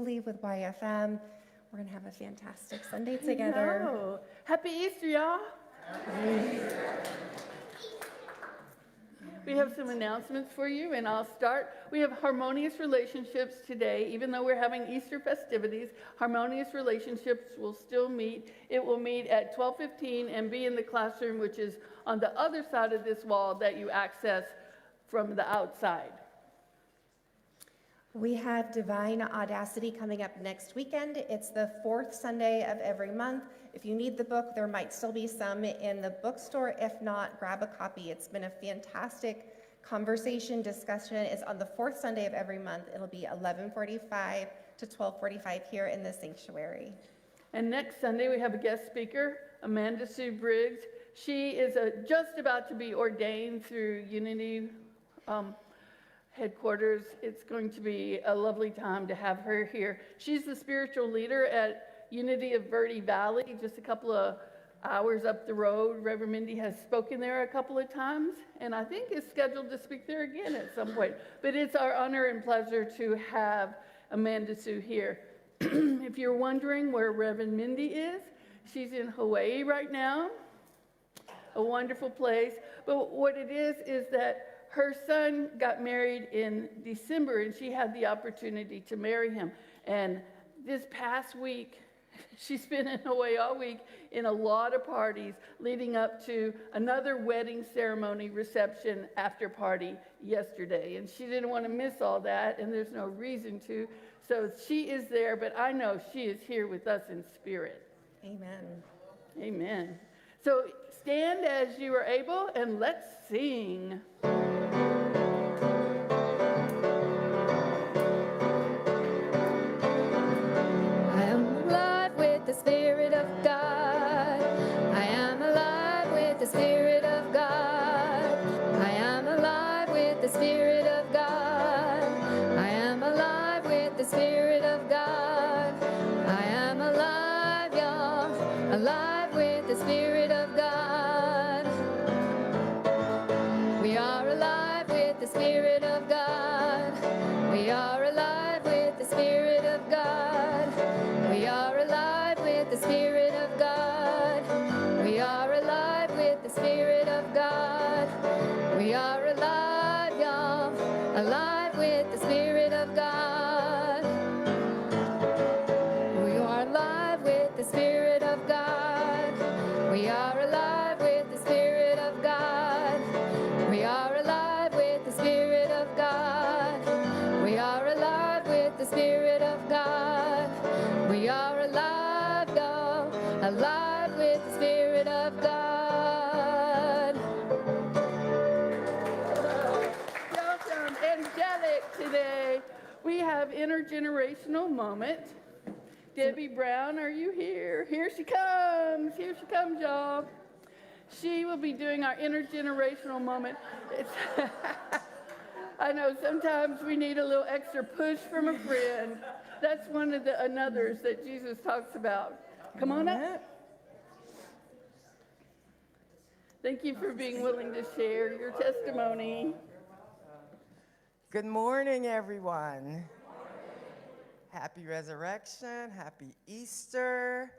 leave with YFM. We're going to have a fantastic Sunday together. No. Happy Easter, y'all. We have some announcements for you, and I'll start. We have Harmonious Relationships today. Even though we're having Easter festivities, Harmonious Relationships will still meet. It will meet at 12:15 and be in the classroom, which is on the other side of this wall that you access from the outside. We have Divine Audacity coming up next weekend. It's the fourth Sunday of every month. If you need the book, there might still be some in the bookstore. If not, grab a copy. It's been a fantastic conversation, discussion. It's on the fourth Sunday of every month. It'll be 11:45 to 12:45 here in the sanctuary. And next Sunday, we have a guest speaker, Amanda Sue Briggs. She is just about to be ordained through Unity headquarters. It's going to be a lovely time to have her here. She's the spiritual leader at Unity of Verde Valley, just a couple of hours up the road. Reverend Mindy has spoken there a couple of times, and I think is scheduled to speak there again at some point. But it's our honor and pleasure to have Amanda Sue here. If you're wondering where Reverend Mindy is, she's in Hawaii right now, a wonderful place. But what it is that her son got married in December, and she had the opportunity to marry him. And this past week, she's been in Hawaii all week in a lot of parties leading up to another wedding ceremony reception after party yesterday. And she didn't want to miss all that, and there's no reason to. So she is there, but I know she is here with us in spirit. Amen. Amen. So stand as you are able, and let's sing. The Spirit of God. I am alive with the Spirit of God. I am alive with the Spirit of God. I am alive with the Spirit of God. I am alive, y'all, alive with the Spirit of God. We are alive with the Spirit of God. We are alive with the Spirit of God. We are alive with the Spirit of God. We are alive with the Spirit of God. We are alive, y'all, alive with the Spirit of God. We are alive with the Spirit of God. We are alive with the Spirit of God. We are alive with the Spirit of God. We are alive with the Spirit of God. We are alive, y'all, alive with the Spirit of God. Y'all sound angelic today. We have intergenerational moment. Debbie Brown, are you here? Here she comes. Here she comes, y'all. She will be doing our intergenerational moment. I know sometimes we need a little extra push from a friend. That's one of the anothers that Jesus talks about. Come on up. Thank you for being willing to share your testimony. Good morning, everyone. Happy Resurrection, happy Easter.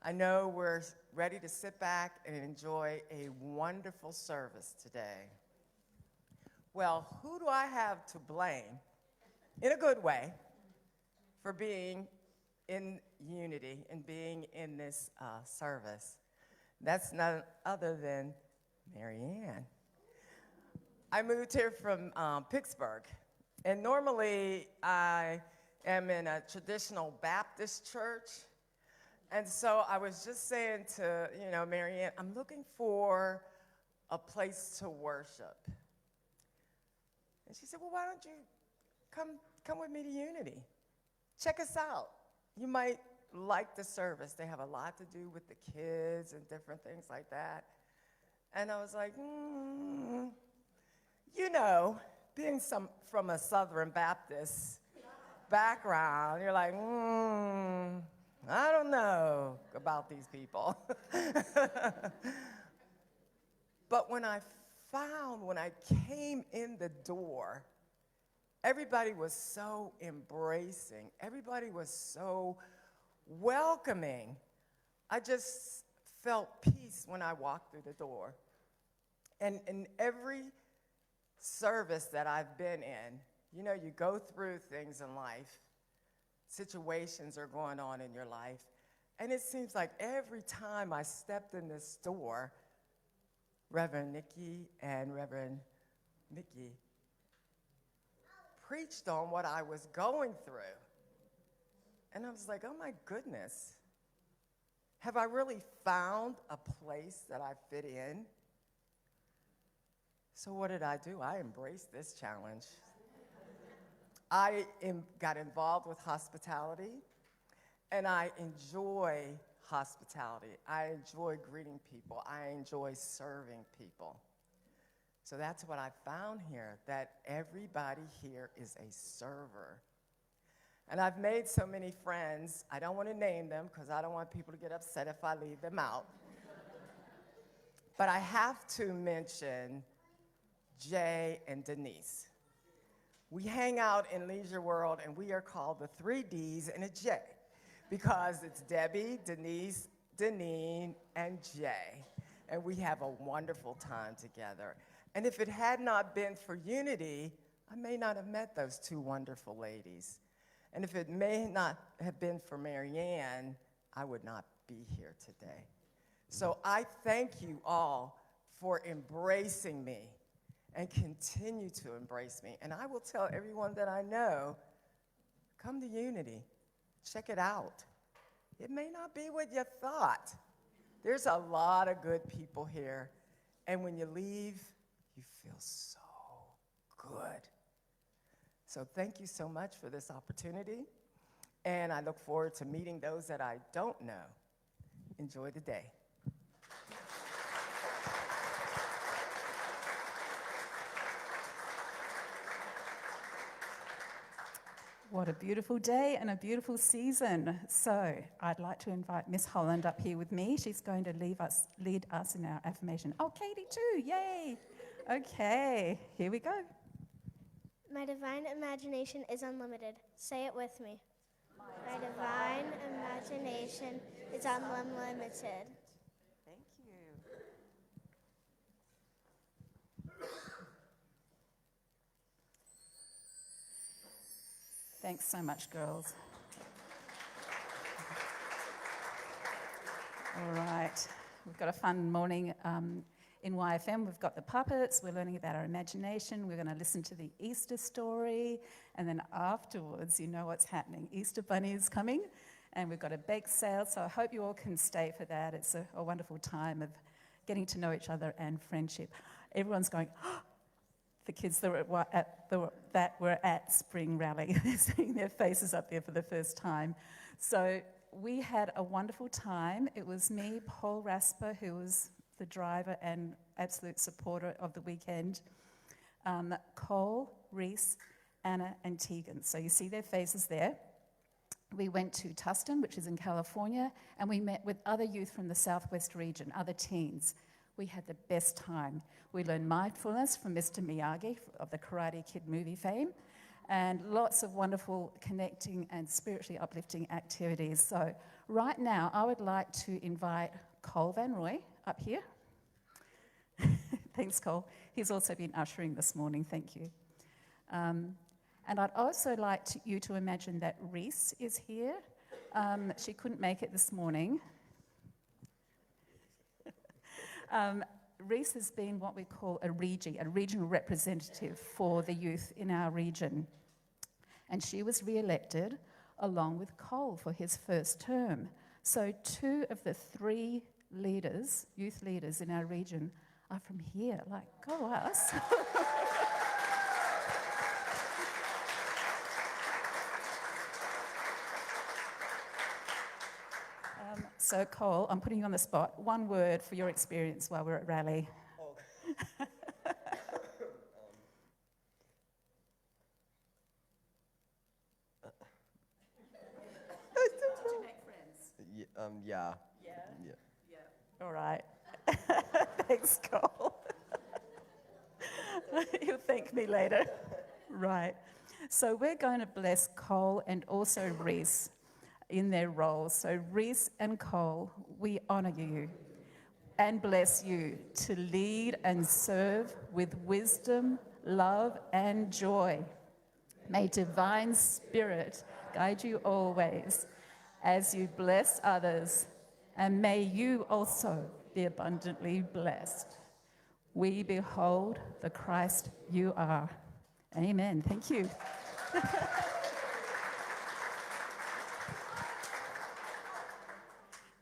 I know we're ready to sit back and enjoy a wonderful service today. Well, who do I have to blame, in a good way, for being in unity and being in this service? That's none other than Mary Ann. I moved here from Pittsburgh, and normally I am in a traditional Baptist church, and so I was just saying to, Mary Ann, I'm looking for a place to worship. And she said, well, why don't you come with me to Unity? Check us out. You might like the service. They have a lot to do with the kids and different things like that. And I was like, being from a Southern Baptist background, you're like, I don't know about these people. But when I came in the door, Everybody was so embracing. Everybody was so welcoming. I just felt peace when I walked through the door. And in every service that I've been in, you know, you go through things in life. Situations are going on in your life. And it seems like every time I stepped in this door, Reverend Nickie and Reverend Nickie preached on what I was going through. And I was like, oh my goodness. Have I really found a place that I fit in? So what did I do? I embraced this challenge. I got involved with hospitality, and I enjoy hospitality. I enjoy greeting people. I enjoy serving people. So that's what I found here, that everybody here is a server. And I've made so many friends. I don't want to name them because I don't want people to get upset if I leave them out. But I have to mention Jay and Denise. We hang out in Leisure World, and we are called the 3 Ds and a J because it's Debbie, Denise, Deneen, and Jay. And we have a wonderful time together. And if it had not been for unity, I may not have met those 2 wonderful ladies. And if it may not have been for Marianne, I would not be here today. So I thank you all for embracing me and continue to embrace me. And I will tell everyone that I know, come to Unity, check it out. It may not be what you thought. There's a lot of good people here. And when you leave, you feel so good. So thank you so much for this opportunity. And I look forward to meeting those that I don't know. Enjoy the day. What a beautiful day and a beautiful season. So I'd like to invite Miss Holland up here with me. She's going to lead us in our affirmation. Oh, Katie too, yay. Okay, here we go. My divine imagination is unlimited. Say it with me. My divine imagination is unlimited. Thank you. Thanks so much, girls. All right, we've got a fun morning in YFM. We've got the puppets, we're learning about our imagination, we're going to listen to the Easter story, and then afterwards, you know what's happening. Easter Bunny is coming, and we've got a bake sale, so I hope you all can stay for that. It's a wonderful time of getting to know each other and friendship. Everyone's going, oh, the kids that were at Spring Rally, they're seeing their faces up there for the first time. So we had a wonderful time. It was me, Paul Rasper, who was the driver and absolute supporter of the weekend, Cole, Reese, Anna, and Tegan. So you see their faces there. We went to Tustin, which is in California, and we met with other youth from the Southwest region, other teens. We had the best time. We learned mindfulness from Mr. Miyagi of the Karate Kid movie fame, and lots of wonderful connecting and spiritually uplifting activities. So right now, I would like to invite Cole Van Roy up here. Thanks, Cole. He's also been ushering this morning. Thank you. And I'd also like you to imagine that Reese is here. She couldn't make it this morning. Reese has been what we call a Regi, a regional representative for the youth in our region. And she was re-elected along with Cole for his first term. So 2 of the 3 leaders, youth leaders in our region, are from here. Like, go us. So Cole, I'm putting you on the spot. 1 word for your experience while we're at Rally. Oh. Did you make friends? Yeah. Yeah. All right. Thanks, Cole. You'll thank me later. Right. So we're going to bless Cole and also Reese in their roles. So Reese and Cole, we honor you and bless you to lead and serve with wisdom, love, and joy. May divine spirit guide you always as you bless others, and may you also be abundantly blessed. We behold the Christ you are. Amen. Thank you.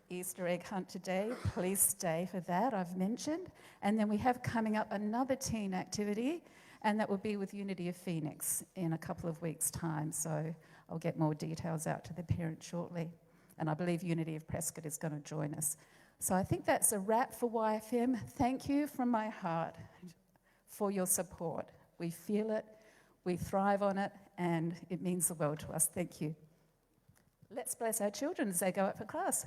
Easter egg hunt today. Please stay for that, I've mentioned. And then we have coming up another teen activity, and that will be with Unity of Phoenix in a couple of weeks' time. So I'll get more details out to the parents shortly. And I believe Unity of Prescott is going to join us. So I think that's a wrap for YFM. Thank you from my heart for your support. We feel it, we thrive on it, and it means the world to us. Thank you. Let's bless our children as they go up for class.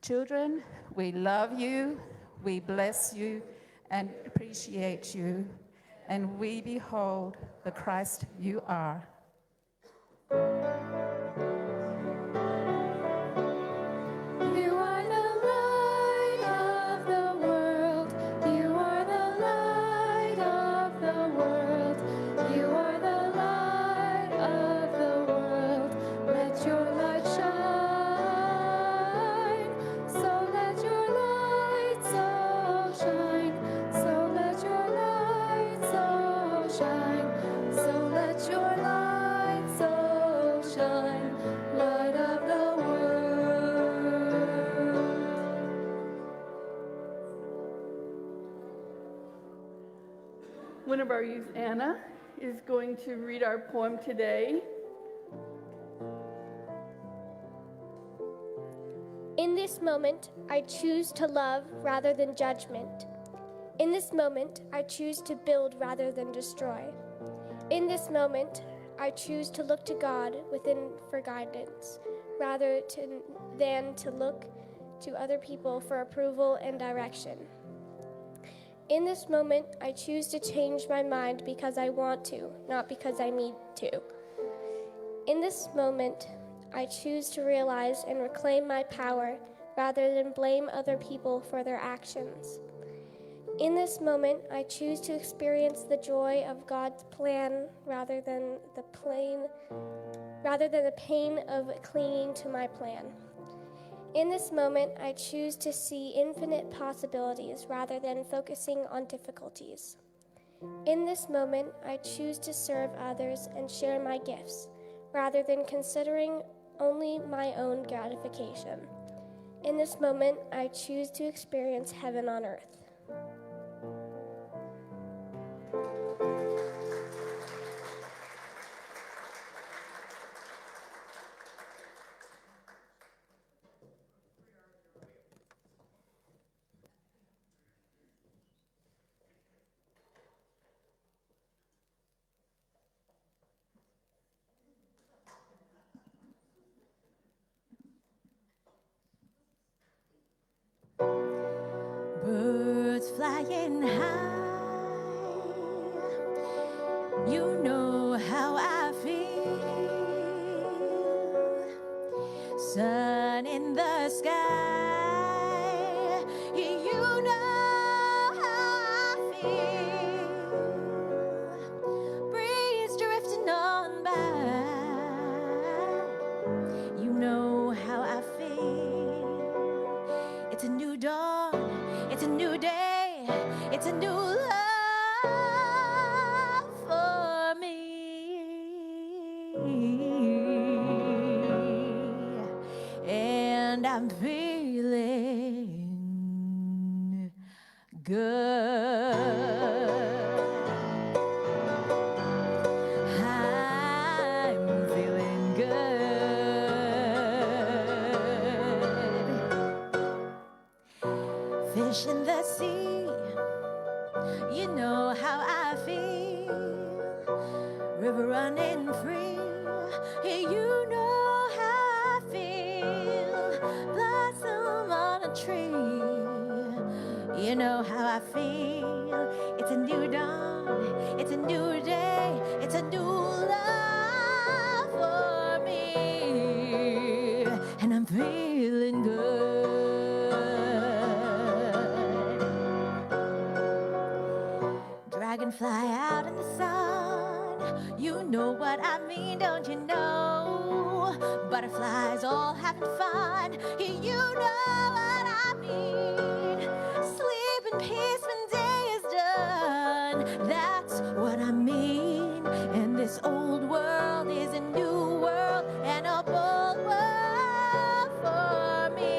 Children, we love you, we bless you, and appreciate you, and we behold the Christ you are. You are the light of the world. You are the light of the world. You are the light of the world. Let your light shine. So let your light so shine. So let your light so shine. So let your light so shine. Light of the world. One of our youth, Anna, is going to read our poem today. In this moment, I choose to love rather than judgment. In this moment, I choose to build rather than destroy. In this moment, I choose to look to God within for guidance than to look to other people for approval and direction. In this moment, I choose to change my mind because I want to, not because I need to. In this moment, I choose to realize and reclaim my power rather than blame other people for their actions. In this moment, I choose to experience the joy of God's plan rather than the pain of clinging to my plan. In this moment, I choose to see infinite possibilities rather than focusing on difficulties. In this moment, I choose to serve others and share my gifts rather than considering only my own gratification. In this moment, I choose to experience heaven on earth. Birds flying high, you know how I feel. Sun in the sky, you know how I feel. Breeze drifting on by, you know how I feel. It's a new dawn. It's a new day, it's a new love for me. And I'm feeling good. I'm feeling good. Fish in the sea, you know how I feel. River running free, you know how I feel. Blossom on a tree, you know how I feel. It's a new dawn, it's a new day, it's a new love. know what I mean, don't you know? Butterflies all having fun. You know what I mean. Sleep in peace when day is done. That's what I mean. And this old world is a new world and a bold world for me.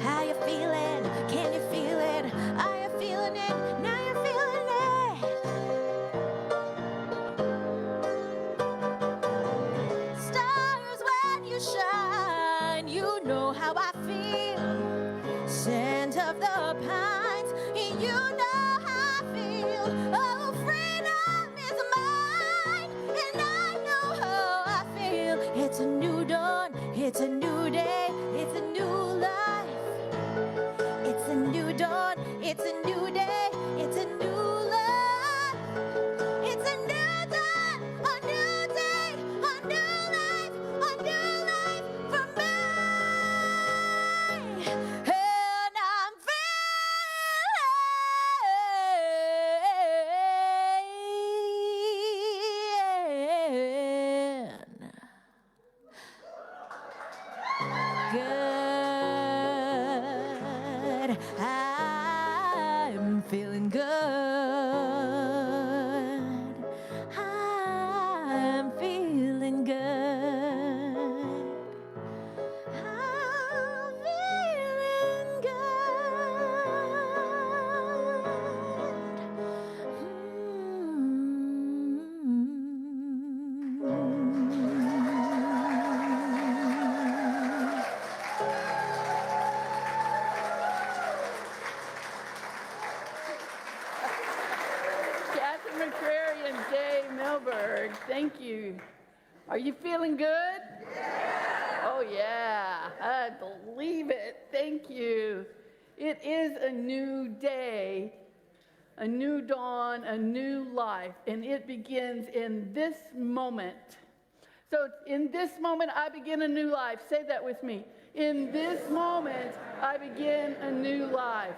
How you feeling? Can you feel it? Are you feeling it? Now you're feeling it. Stars when you shine, you know how I feel. Scent of the pines, you know how I feel. Oh, freedom is mine, and I know how I feel. It's a new dawn, it's a new day, it's a new life. It's a new dawn, it's a new day, it's a new life. It's a new dawn, a new day, a new life, a new life for me. And I'm feeling good. I'm feeling good. I'm feeling good. I'm feeling good. Catherine McCrary and Jay Milberg, thank you. Are you feeling good? Oh yeah, I believe it. Thank you. It is a new day, a new dawn, a new life, and it begins in this moment. So in this moment, I begin a new life. Say that with me. In this moment, I begin a new life.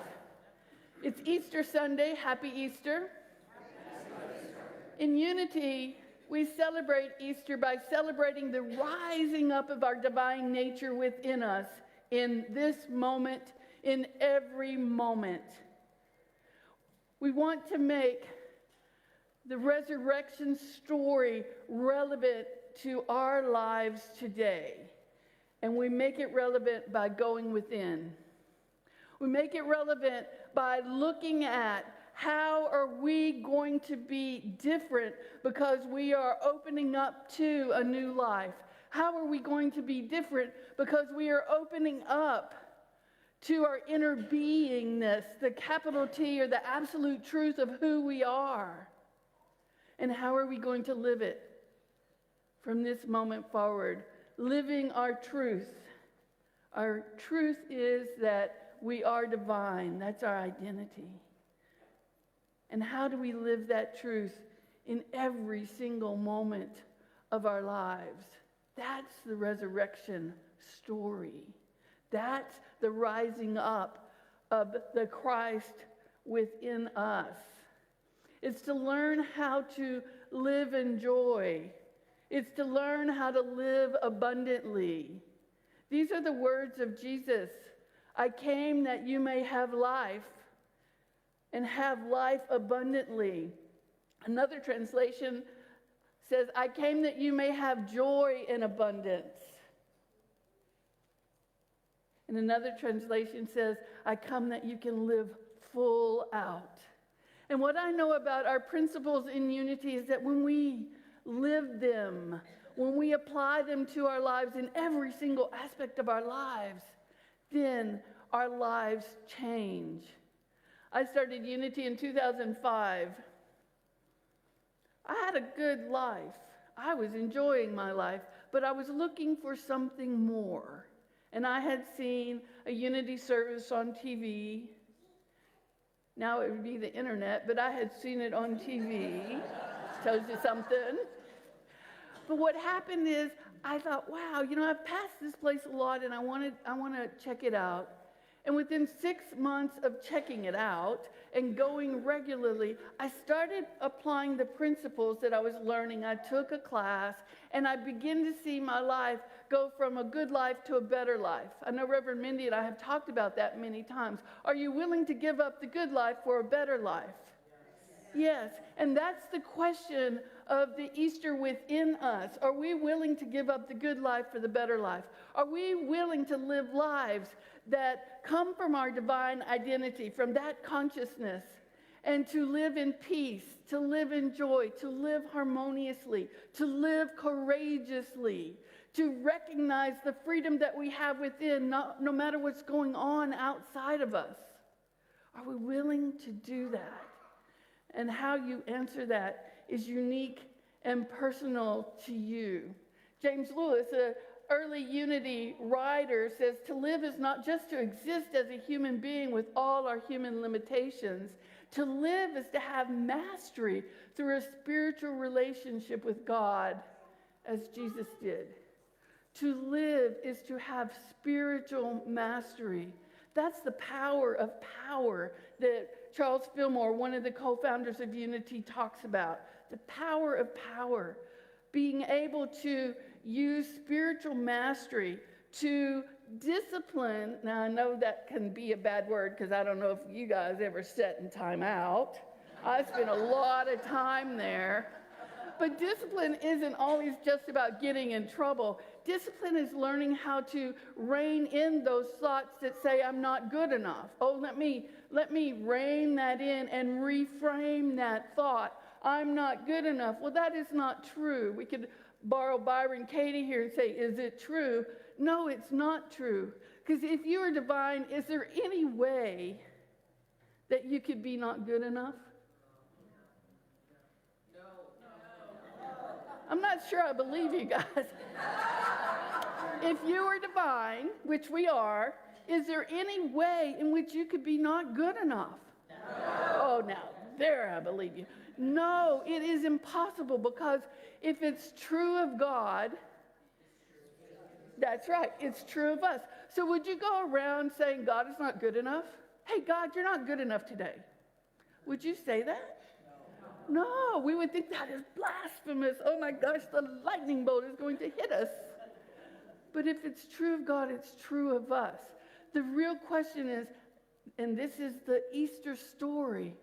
It's Easter Sunday. Happy Easter. In Unity, we celebrate Easter by celebrating the rising up of our divine nature within us in this moment, in every moment. We want to make the resurrection story relevant to our lives today. And we make it relevant by going within. We make it relevant by looking at how are we going to be different because we are opening up to a new life? How are we going to be different because we are opening up to our inner beingness, the capital T or the absolute truth of who we are? And how are we going to live it from this moment forward? Living our truth. Our truth is that we are divine. That's our identity. And how do we live that truth in every single moment of our lives? That's the resurrection story. That's the rising up of the Christ within us. It's to learn how to live in joy. It's to learn how to live abundantly. These are the words of Jesus. I came that you may have life and have life abundantly. Another translation says, I came that you may have joy in abundance. And another translation says, I come that you can live full out. And what I know about our principles in Unity is that when we live them, when we apply them to our lives in every single aspect of our lives, then our lives change. I started Unity in 2005. I had a good life. I was enjoying my life, but I was looking for something more. And I had seen a Unity service on TV, Now it would be the internet, but I had seen it on TV. Tells you something. But what happened is, I thought, wow, I've passed this place a lot, and I want to check it out. And within 6 months of checking it out and going regularly, I started applying the principles that I was learning. I took a class, and I began to see my life go from a good life to a better life. I know Reverend Mindy and I have talked about that many times. Are you willing to give up the good life for a better life? Yes, and that's the question of the Easter within us. Are we willing to give up the good life for the better life? Are we willing to live lives that come from our divine identity, from that consciousness, and to live in peace, to live in joy, to live harmoniously, to live courageously, to recognize the freedom that we have within, no matter what's going on outside of us? Are we willing to do that? And how you answer that is unique and personal to you. James Lewis, an early Unity writer, says to live is not just to exist as a human being with all our human limitations. To live is to have mastery through a spiritual relationship with God, as Jesus did. To live is to have spiritual mastery. That's the power of power that Charles Fillmore, one of the co-founders of Unity, talks about. The power of power. Being able to use spiritual mastery to discipline. Now, I know that can be a bad word because I don't know if you guys ever sat in time out. I spent a lot of time there. But discipline isn't always just about getting in trouble. Discipline is learning how to rein in those thoughts that say, I'm not good enough. Oh, let me rein that in and reframe that thought. I'm not good enough. Well, that is not true. We could borrow Byron Katie here and say, is it true? No, it's not true. Because if you are divine, is there any way that you could be not good enough? I'm not sure I believe you guys. If you are divine, which we are, is there any way in which you could be not good enough? No. Oh, now, there I believe you. No, it is impossible, because if it's true of God, that's right, it's true of us. So would you go around saying God is not good enough? Hey, God, you're not good enough today. Would you say that? No, we would think that is blasphemous. Oh my gosh, the lightning bolt is going to hit us. But if it's true of God, it's true of us. The real question is, and this is the Easter story,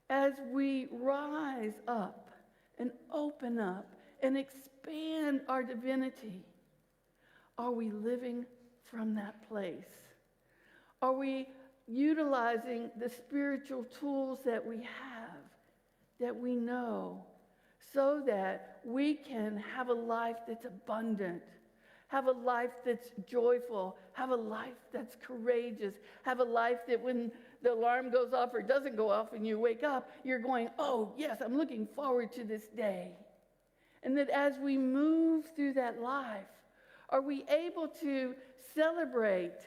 as we rise up and open up and expand our divinity, are we living from that place? Are we utilizing the spiritual tools that we have, that we know, so that we can have a life that's abundant, have a life that's joyful, have a life that's courageous, have a life that when the alarm goes off or doesn't go off and you wake up, you're going, oh, yes, I'm looking forward to this day. And that as we move through that life, are we able to celebrate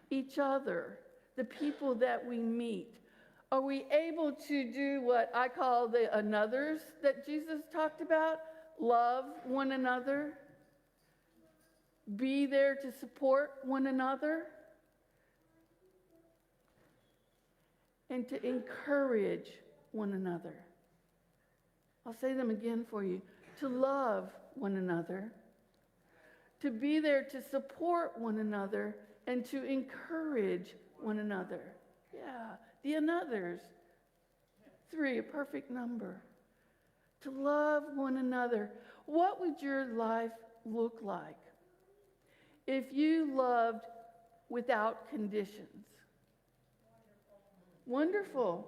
each other, the people that we meet? Are we able to do what I call the anothers that Jesus talked about? Love one another. Be there to support one another. And to encourage one another. I'll say them again for you. To love one another. To be there to support one another and to encourage one another. Yeah. The anothers. 3, a perfect number. To love one another. What would your life look like if you loved without conditions? Wonderful.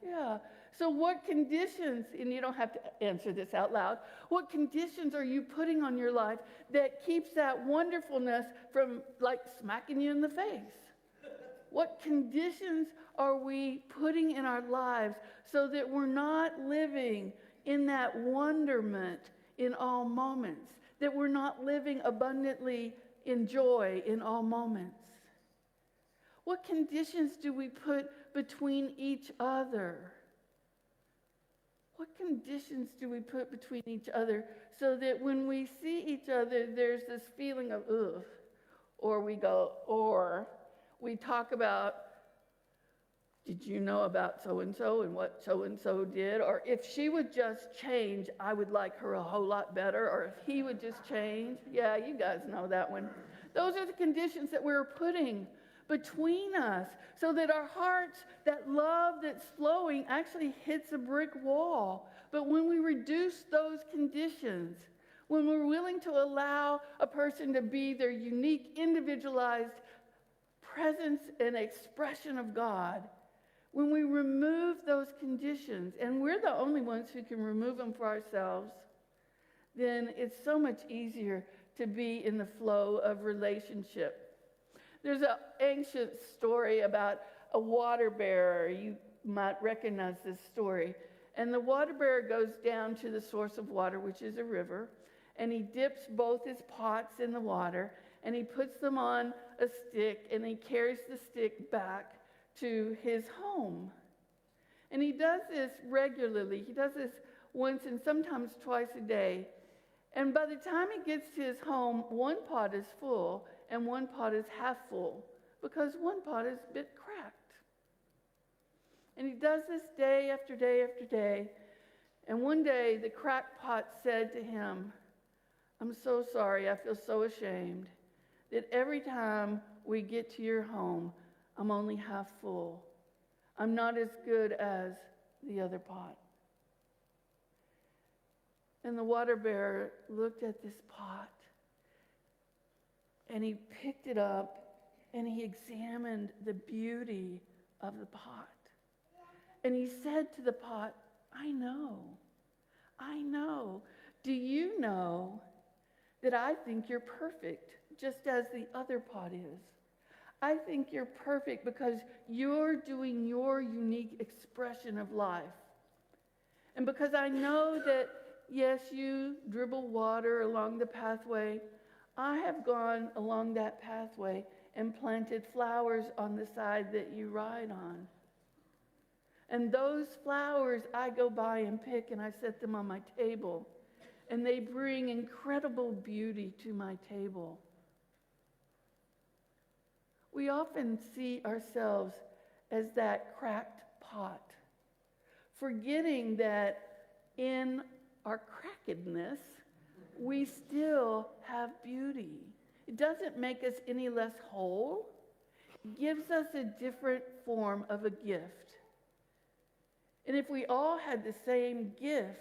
Yeah. So what conditions, and you don't have to answer this out loud, what conditions are you putting on your life that keeps that wonderfulness from like smacking you in the face? What conditions are we putting in our lives so that we're not living in that wonderment in all moments, that we're not living abundantly in joy in all moments? What conditions do we put between each other? What conditions do we put between each other so that when we see each other, there's this feeling of, ugh, or we talk about, did you know about so-and-so and what so-and-so did? Or if she would just change, I would like her a whole lot better. Or if he would just change. Yeah, you guys know that one. Those are the conditions that we're putting between us so that our hearts, that love that's flowing, actually hits a brick wall. But when we reduce those conditions, when we're willing to allow a person to be their unique, individualized presence and expression of God, when we remove those conditions, and we're the only ones who can remove them for ourselves, then it's so much easier to be in the flow of relationship. There's an ancient story about a water bearer. You might recognize this story. And the water bearer goes down to the source of water, which is a river, and he dips both his pots in the water, and he puts them on a stick, and he carries the stick back to his home. And he does this regularly. He does this once and sometimes twice a day. And by the time he gets to his home, one pot is full and one pot is half full because one pot is a bit cracked. And he does this day after day after day. And one day the cracked pot said to him, I'm so sorry, I feel so ashamed that every time we get to your home, I'm only half full. I'm not as good as the other pot. And the water bearer looked at this pot, and he picked it up, and he examined the beauty of the pot. And he said to the pot, I know. Do you know that I think you're perfect, just as the other pot is? I think you're perfect because you're doing your unique expression of life. And because I know that, yes, you dribble water along the pathway, I have gone along that pathway and planted flowers on the side that you ride on. And those flowers I go by and pick, and I set them on my table. And they bring incredible beauty to my table. We often see ourselves as that cracked pot, forgetting that in our crackedness, we still have beauty. It doesn't make us any less whole. It gives us a different form of a gift. And if we all had the same gift,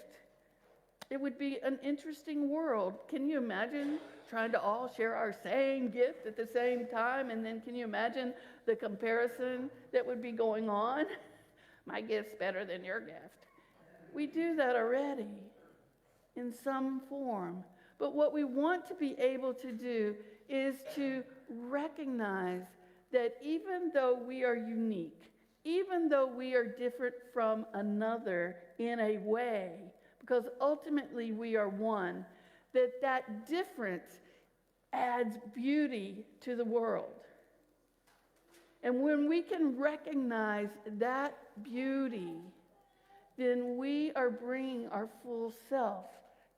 it would be an interesting world. Can you imagine trying to all share our same gift at the same time? And then can you imagine the comparison that would be going on? My gift's better than your gift. We do that already in some form. But what we want to be able to do is to recognize that even though we are unique, even though we are different from another in a way, because ultimately we are one, that difference adds beauty to the world. And when we can recognize that beauty, then we are bringing our full self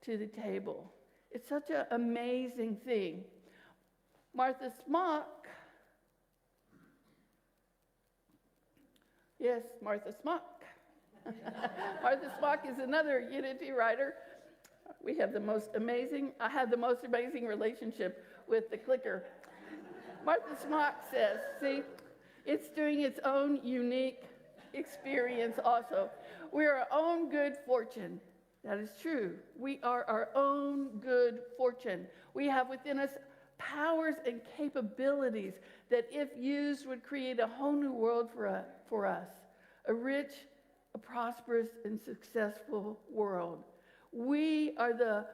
to the table. It's such an amazing thing. Martha Smock, yes, Martha Smock. Martha Smock is another Unity writer. I have the most amazing relationship with the clicker. Martha Smock says, see, it's doing its own unique experience also. We are our own good fortune. That is true. We are our own good fortune. We have within us powers and capabilities that, if used, would create a whole new world for us. A rich, a prosperous, and successful world. We are the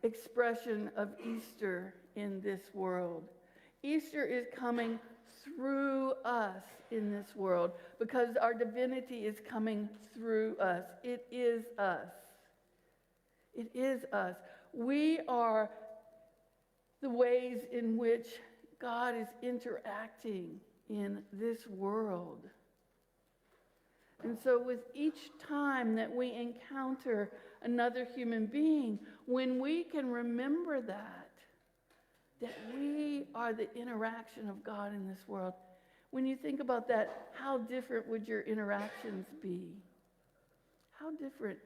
expression of Easter in this world. Easter is coming through us in this world because our divinity is coming through us. It is us. It is us. We are the ways in which God is interacting in this world. And so with each time that we encounter another human being, when we can remember that we are the interaction of God in this world, when you think about that, how different would your interactions be? How different?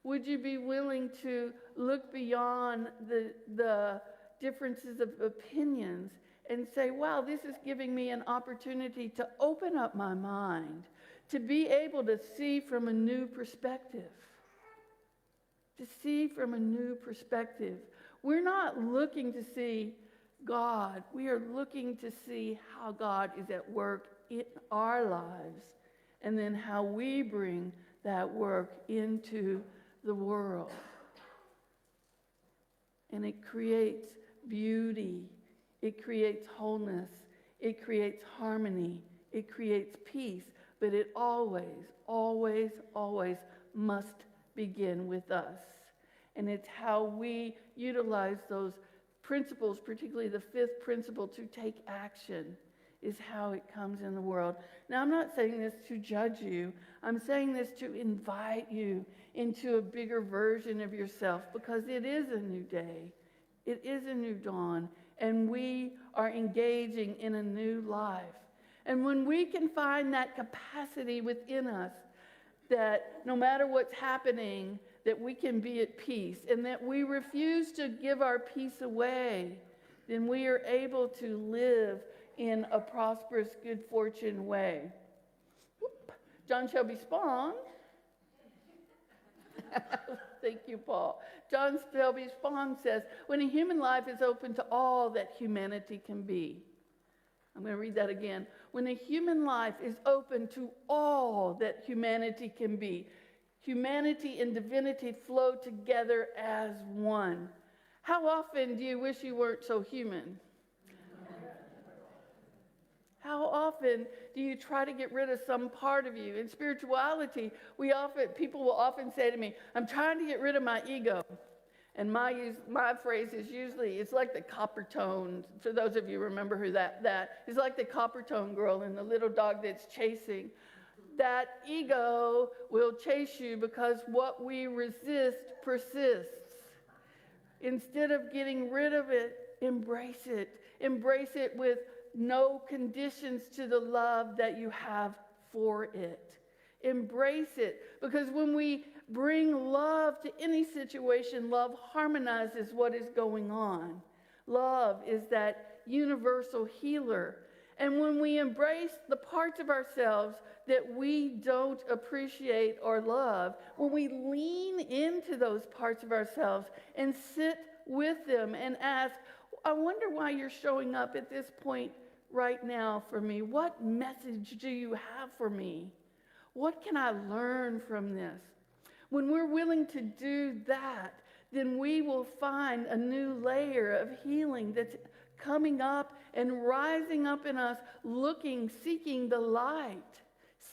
Would you be willing to look beyond the differences of opinions and say, wow, this is giving me an opportunity to open up my mind, to be able to see from a new perspective? To see from a new perspective. We're not looking to see God. We are looking to see how God is at work in our lives, and then how we bring that work into the world. And it creates beauty. It creates wholeness. It creates harmony. It creates peace. But it always, always, always must begin with us. And it's how we utilize those principles, particularly the fifth principle, to take action, is how it comes in the world. Now, I'm not saying this to judge you. I'm saying this to invite you into a bigger version of yourself, because it is a new day. It is a new dawn, and we are engaging in a new life. And when we can find that capacity within us, that no matter what's happening, that we can be at peace, and that we refuse to give our peace away, then we are able to live in a prosperous, good fortune way. Whoop. John Shelby Spong. Thank you, Paul. John Shelby Spong says, when a human life is open to all that humanity can be. I'm going to read that again. When a human life is open to all that humanity can be, humanity and divinity flow together as one. How often do you wish you weren't so human? How often do you try to get rid of some part of you? In spirituality, people will often say to me, I'm trying to get rid of my ego. And my phrase is usually, it's like the copper tone. For those of you who remember who that is, like the copper tone girl and the little dog that's chasing. That ego will chase you because what we resist persists. Instead of getting rid of it, embrace it. Embrace it with no conditions to the love that you have for it. Embrace it, because when we bring love to any situation, love harmonizes what is going on. Love is that universal healer. And when we embrace the parts of ourselves that we don't appreciate or love, when we lean into those parts of ourselves and sit with them and ask, I wonder why you're showing up at this point right now for me. What message do you have for me? What can I learn from this? When we're willing to do that, then we will find a new layer of healing that's coming up and rising up in us, seeking the light,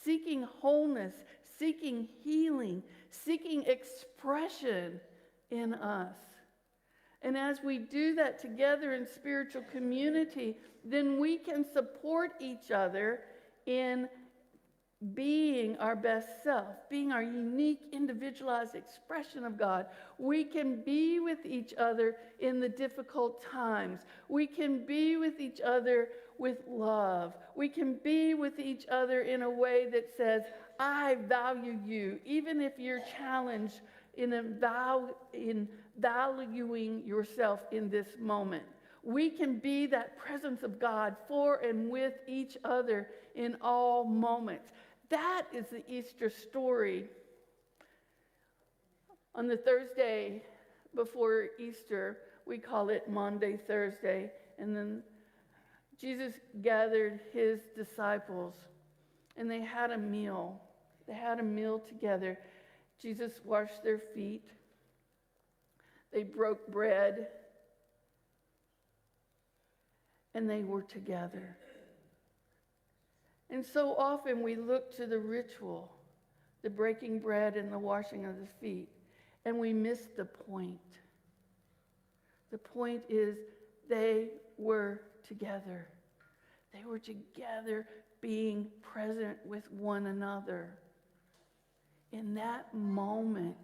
seeking wholeness, seeking healing, seeking expression in us. And as we do that together in spiritual community, then we can support each other in being our best self, being our unique, individualized expression of God. We can be with each other in the difficult times. We can be with each other with love. We can be with each other in a way that says, I value you, even if you're challenged in valuing yourself in this moment. We can be that presence of God for and with each other in all moments. That is the Easter story. On the Thursday before Easter, we call it Maundy Thursday, and then Jesus gathered his disciples, and they had a meal. They had a meal together. Jesus washed their feet. They broke bread, and they were together. And so often we look to the ritual, the breaking bread and the washing of the feet, and we miss the point. The point is they were together. They were together being present with one another. in that moment,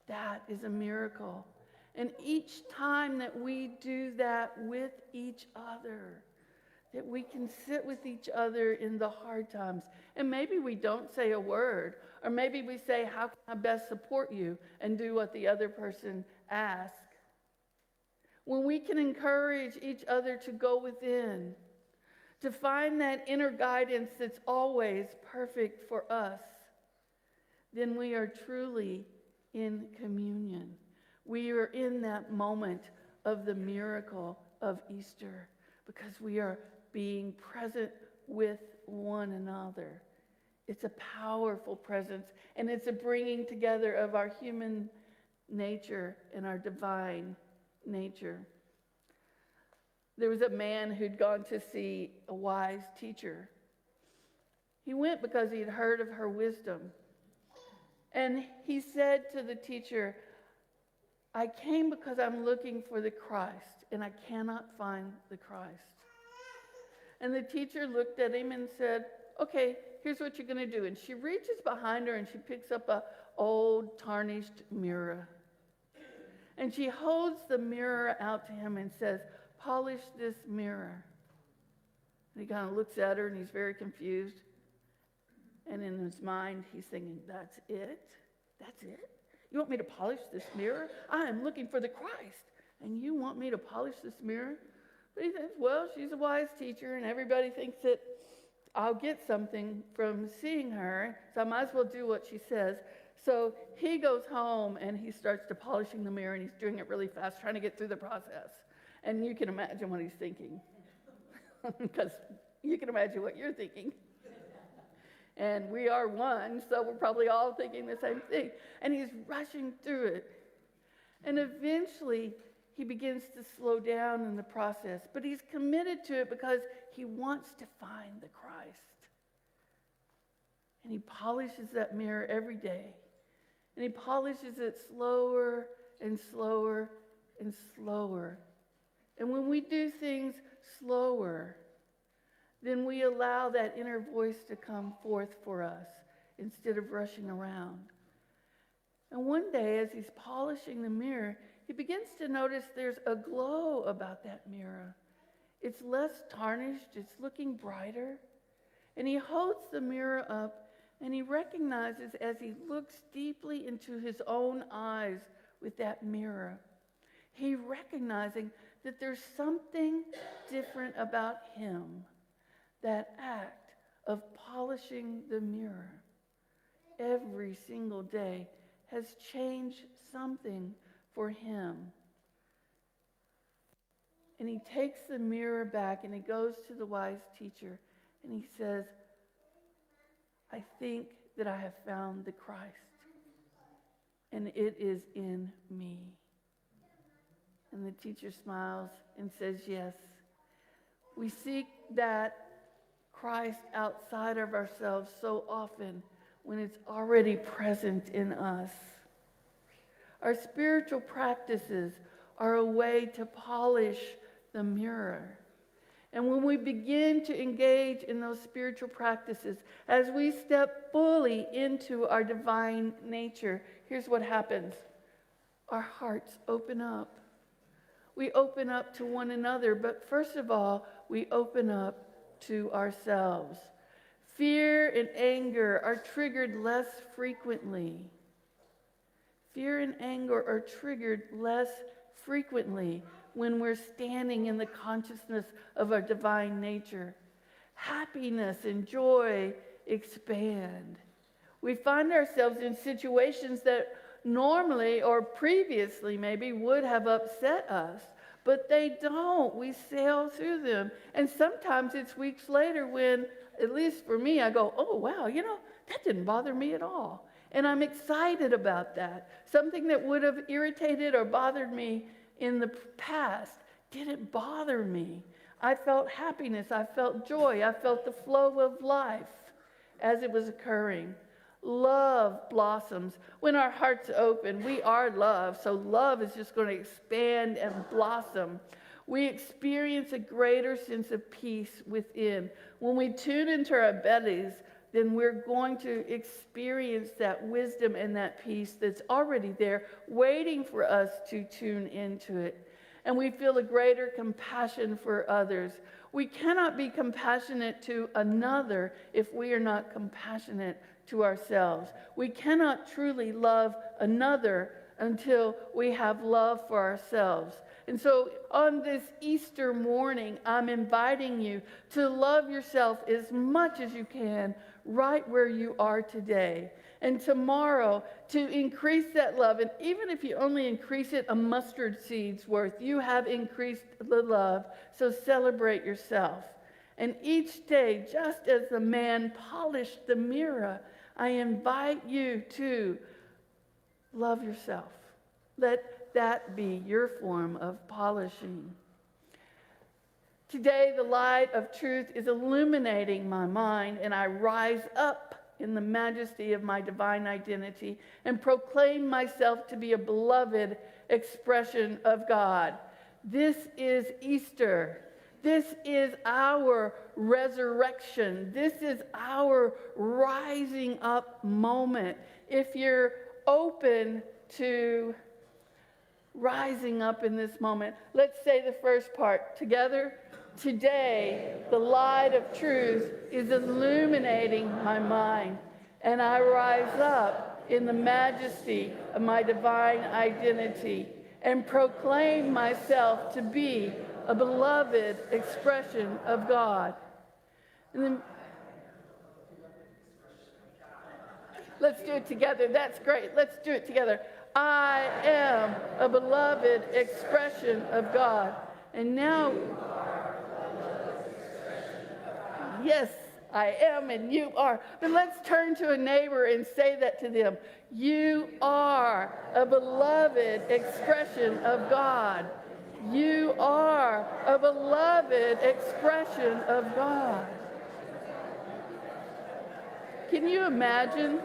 that is a miracle. And each time that we do that with each other, that we can sit with each other in the hard times. And maybe we don't say a word, or maybe we say, how can I best support you, and do what the other person asks. When we can encourage each other to go within, to find that inner guidance that's always perfect for us, then we are truly in communion. We are in that moment of the miracle of Easter because we are being present with one another. It's a powerful presence, and it's a bringing together of our human nature and our divine nature. There was a man who'd gone to see a wise teacher. He went because he had heard of her wisdom. And he said to the teacher, I came because I'm looking for the Christ, and I cannot find the Christ. And the teacher looked at him and said, okay, here's what you're going to do. And she reaches behind her and she picks up an old tarnished mirror. And she holds the mirror out to him and says, polish this mirror. And he kind of looks at her and he's very confused. And in his mind, he's thinking, that's it? That's it? You want me to polish this mirror? I am looking for the Christ. And you want me to polish this mirror? But he says, well, she's a wise teacher, and everybody thinks that I'll get something from seeing her, so I might as well do what she says. So he goes home, and he starts to polishing the mirror, and he's doing it really fast, trying to get through the process. And you can imagine what he's thinking, because you can imagine what you're thinking. And we are one, so we're probably all thinking the same thing. And he's rushing through it. And eventually, he begins to slow down in the process. But he's committed to it because he wants to find the Christ. And he polishes that mirror every day. And he polishes it slower and slower and slower. And when we do things slower, then we allow that inner voice to come forth for us instead of rushing around. And one day, as he's polishing the mirror, he begins to notice there's a glow about that mirror. It's less tarnished, it's looking brighter. And he holds the mirror up, and he recognizes as he looks deeply into his own eyes with that mirror, he recognizing that there's something different about him. That act of polishing the mirror every single day has changed something for him. And he takes the mirror back and he goes to the wise teacher and he says, I think that I have found the Christ, and it is in me. And the teacher smiles and says, yes. We seek that Christ outside of ourselves so often when it's already present in us. Our spiritual practices are a way to polish the mirror. And when we begin to engage in those spiritual practices, as we step fully into our divine nature, here's what happens. Our hearts open up. We open up to one another, but first of all, we open up to ourselves. Fear and anger are triggered less frequently. Fear and anger are triggered less frequently when we're standing in the consciousness of our divine nature. Happiness and joy expand. We find ourselves in situations that normally or previously maybe would have upset us, but they don't. We sail through them. And sometimes it's weeks later when, at least for me, I go, oh, wow, that didn't bother me at all. And I'm excited about that. Something that would have irritated or bothered me in the past didn't bother me. I felt happiness. I felt joy. I felt the flow of life as it was occurring. Love blossoms. When our hearts open, we are love. So love is just going to expand and blossom. We experience a greater sense of peace within. When we tune into our bellies, then we're going to experience that wisdom and that peace that's already there, waiting for us to tune into it. And we feel a greater compassion for others. We cannot be compassionate to another if we are not compassionate to ourselves. We cannot truly love another until we have love for ourselves. And so on this Easter morning, I'm inviting you to love yourself as much as you can right where you are today. And tomorrow, to increase that love, and even if you only increase it a mustard seed's worth, you have increased the love. So celebrate yourself. And each day, just as the man polished the mirror, I invite you to love yourself. Let that be your form of polishing. Today, the light of truth is illuminating my mind, and I rise up in the majesty of my divine identity and proclaim myself to be a beloved expression of God. This is Easter. This is our resurrection. This is our rising up moment. If you're open to rising up in this moment, let's say the first part together. Today, the light of truth is illuminating my mind, and I rise up in the majesty of my divine identity and proclaim myself to be a beloved expression of God. And then let's do it together. That's great. Let's do it together. I am a beloved expression of God. And now, yes, I am and you are. But let's turn to a neighbor and say that to them. You are a beloved expression of God. You are a beloved expression of God. Can you imagine?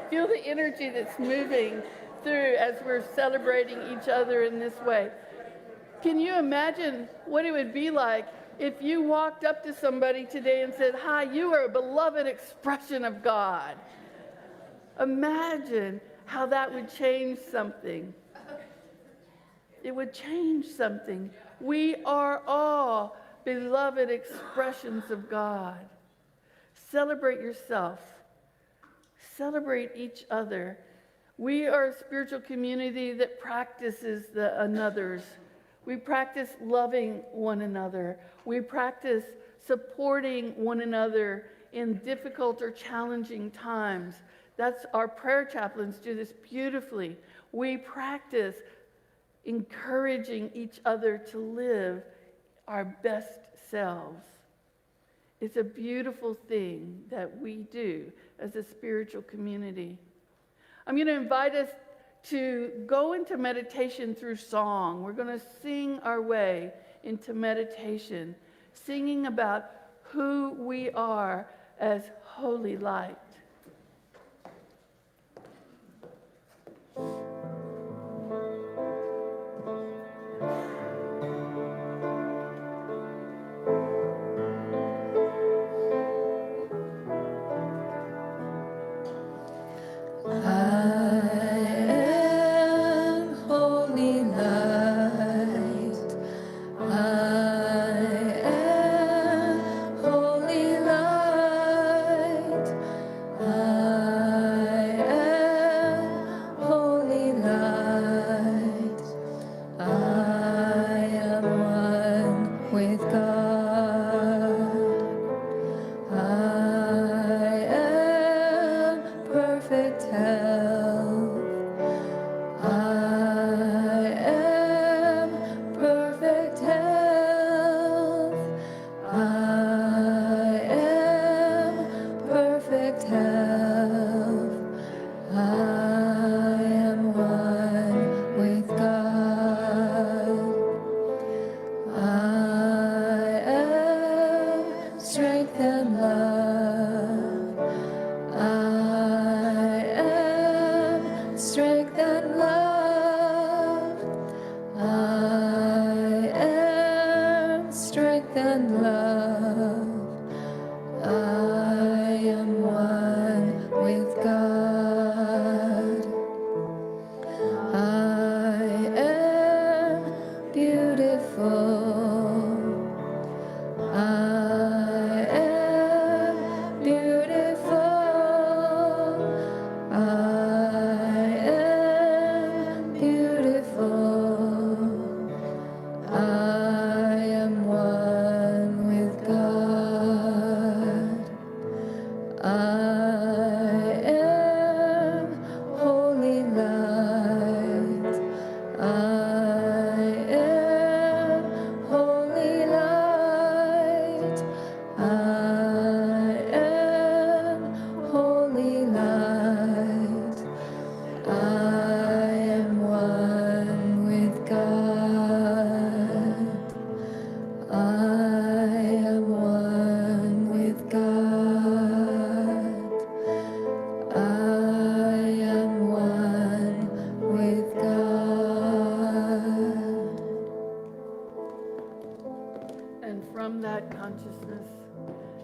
Feel the energy that's moving through as we're celebrating each other in this way. Can you imagine what it would be like if you walked up to somebody today and said, "Hi, you are a beloved expression of God"? Imagine how that would change something. It would change something. We are all beloved expressions of God. Celebrate yourself. Celebrate each other. We are a spiritual community that practices the anothers. We practice loving one another. We practice supporting one another in difficult or challenging times. That's our prayer chaplains do this beautifully. We practice encouraging each other to live our best selves. It's a beautiful thing that we do as a spiritual community. I'm going to invite us to go into meditation through song. We're going to sing our way into meditation, singing about who we are as holy light. Strength and love. I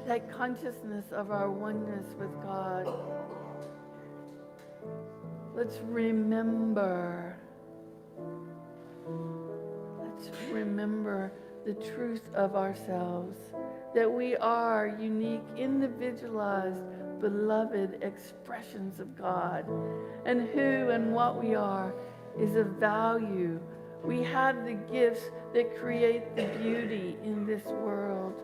that consciousness of our oneness with God. Let's remember the truth of ourselves, that we are unique, individualized, beloved expressions of God, and who and what we are is of value. We have the gifts that create the beauty in this world.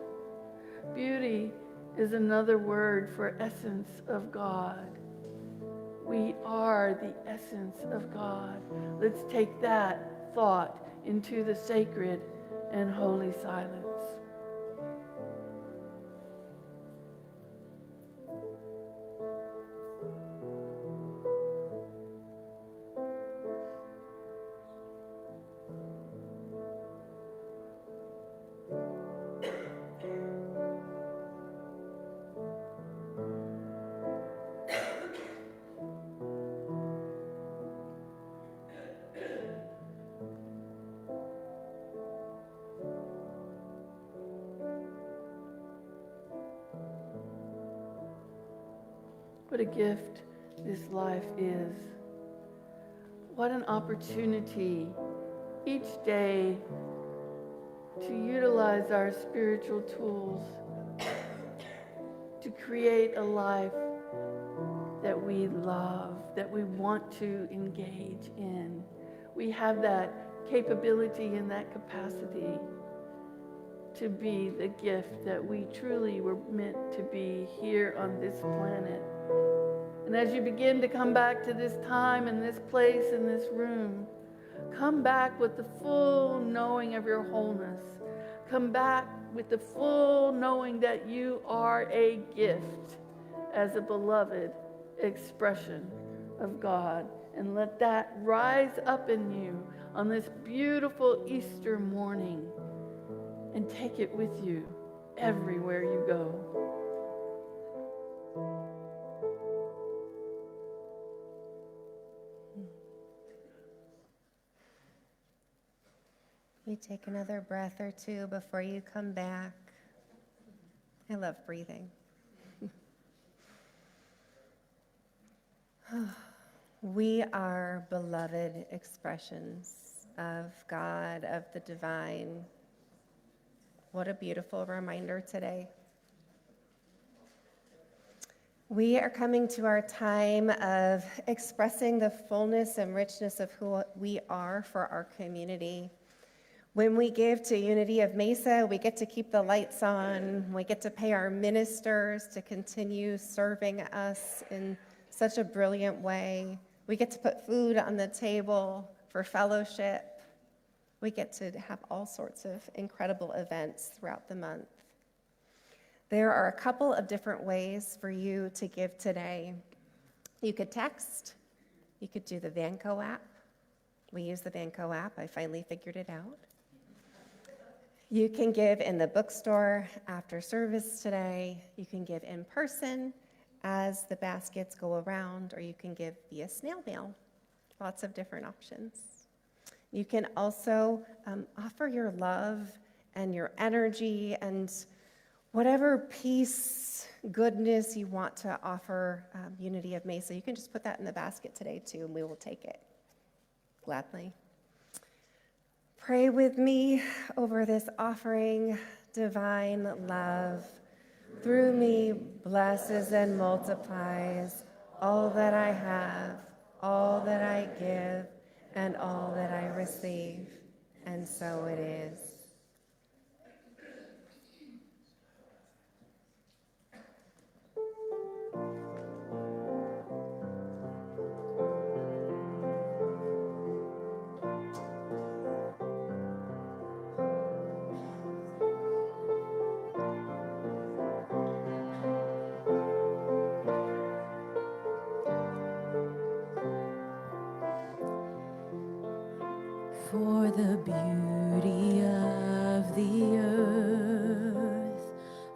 Beauty is another word for essence of God. We are the essence of God. Let's take that thought into the sacred and holy silence. What a gift this life is. What an opportunity each day to utilize our spiritual tools to create a life that we love, that we want to engage in. We have that capability and that capacity to be the gift that we truly were meant to be here on this planet. And as you begin to come back to this time and this place and this room, come back with the full knowing of your wholeness. Come back with the full knowing that you are a gift as a beloved expression of God. And let that rise up in you on this beautiful Easter morning, and take it with you everywhere you go. You take another breath or two before you come back. I love breathing. We are beloved expressions of God, of the divine. What a beautiful reminder today. We are coming to our time of expressing the fullness and richness of who we are for our community. When we give to Unity of Mesa, we get to keep the lights on. We get to pay our ministers to continue serving us in such a brilliant way. We get to put food on the table for fellowship. We get to have all sorts of incredible events throughout the month. There are a couple of different ways for you to give today. You could text. You could do the Vanco app. We use the Vanco app. I finally figured it out. You can give in the bookstore after service today. You can give in person as the baskets go around, or you can give via snail mail. Lots of different options. You can also offer your love and your energy and whatever peace, goodness you want to offer Unity of Mesa. You can just put that in the basket today too, and we will take it gladly. Pray with me over this offering. Divine love through me blesses and multiplies all that I have, all that I give, and all that I receive. And so it is. For the beauty of the earth,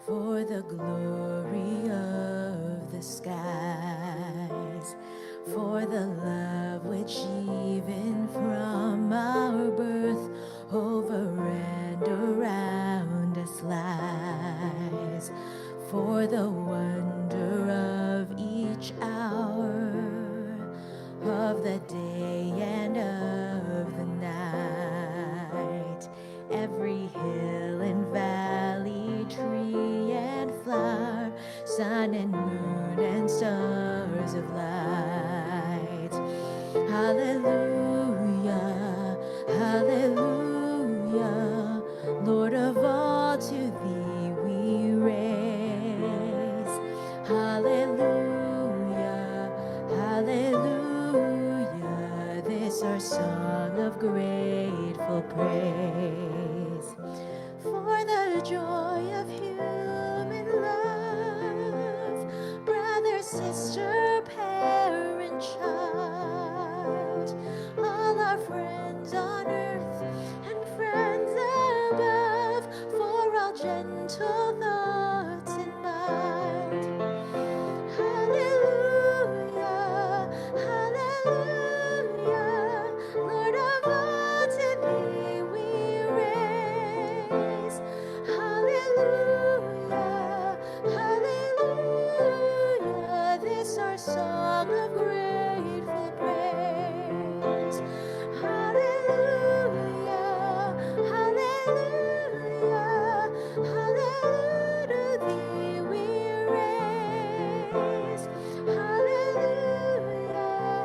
for the glory of the skies, for the love which even from our birth over and around us lies, for the wonder of each hour of the day and of the night. Every hill and valley, tree and flower, sun and moon and stars of light. Hallelujah, hallelujah, Lord of all, to thee we raise. Hallelujah, hallelujah, this our song of grateful praise. For the joy of human love, brother, sister, parent, child, all our friends on earth and friends above, for all gentle thoughts in mind. Hallelujah, hallelujah, Lord of all, to thee we raise. Hallelujah, hallelujah, this our song of grateful praise. Hallelujah, hallelujah, hallelujah, to thee we raise. Hallelujah,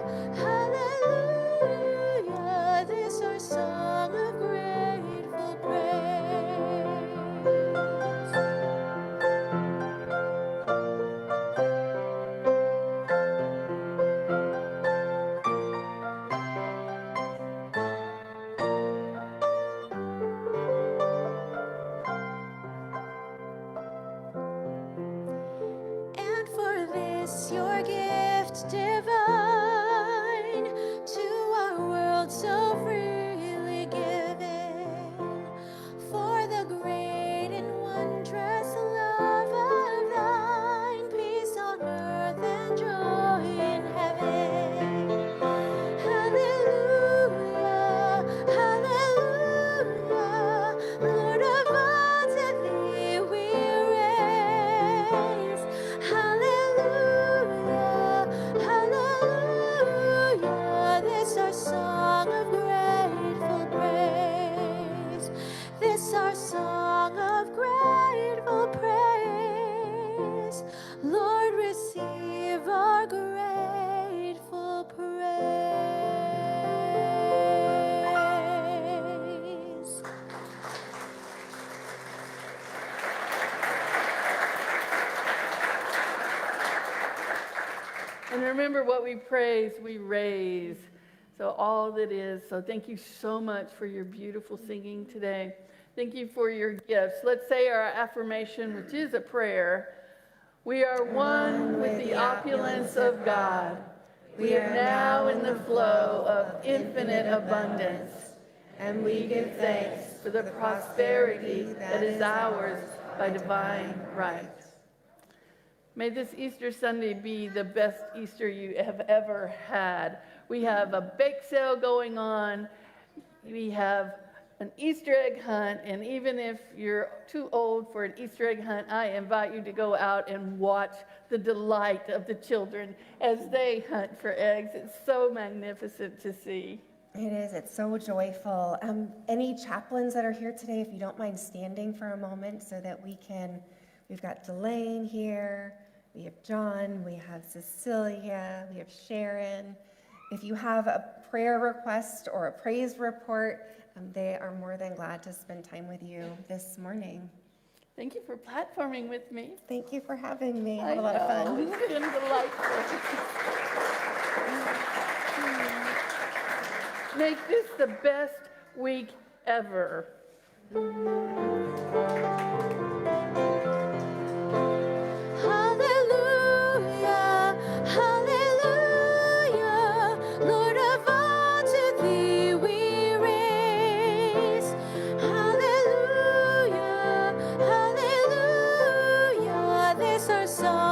hallelujah, this our song of grateful praise. And for this your gift divine, to our world so freely given, for the great and wondrous love of thine, peace on earth and joy in heaven. Hallelujah, hallelujah, Lord of all, to thee we raise. Hallelujah, hallelujah, this our song of grateful praise. This our song of grateful praise. Lord, receive our grateful praise. And remember, what we praise, we raise. So all that is. So thank you so much for your beautiful singing today. Thank you for your gifts. Let's say our affirmation, which is a prayer. We are one with the opulence of God. We are now in the flow of infinite abundance. And we give thanks for the prosperity that is ours by divine right. May this Easter Sunday be the best Easter you have ever had. We have a bake sale going on. We have an Easter egg hunt. And even if you're too old for an Easter egg hunt, I invite you to go out and watch the delight of the children as they hunt for eggs. It's so magnificent to see. It is. It's so joyful. Any chaplains that are here today, if you don't mind standing for a moment so that we've got Delane here, we have John, we have Cecilia, we have Sharon. If you have a prayer request or a praise report, they are more than glad to spend time with you this morning. Thank you for platforming with me. Thank you for having me. I I had a lot of know, fun. It's been delightful. Make this the best week ever. Hallelujah, hallelujah, Lord of all, to thee we raise. Hallelujah, hallelujah, this our song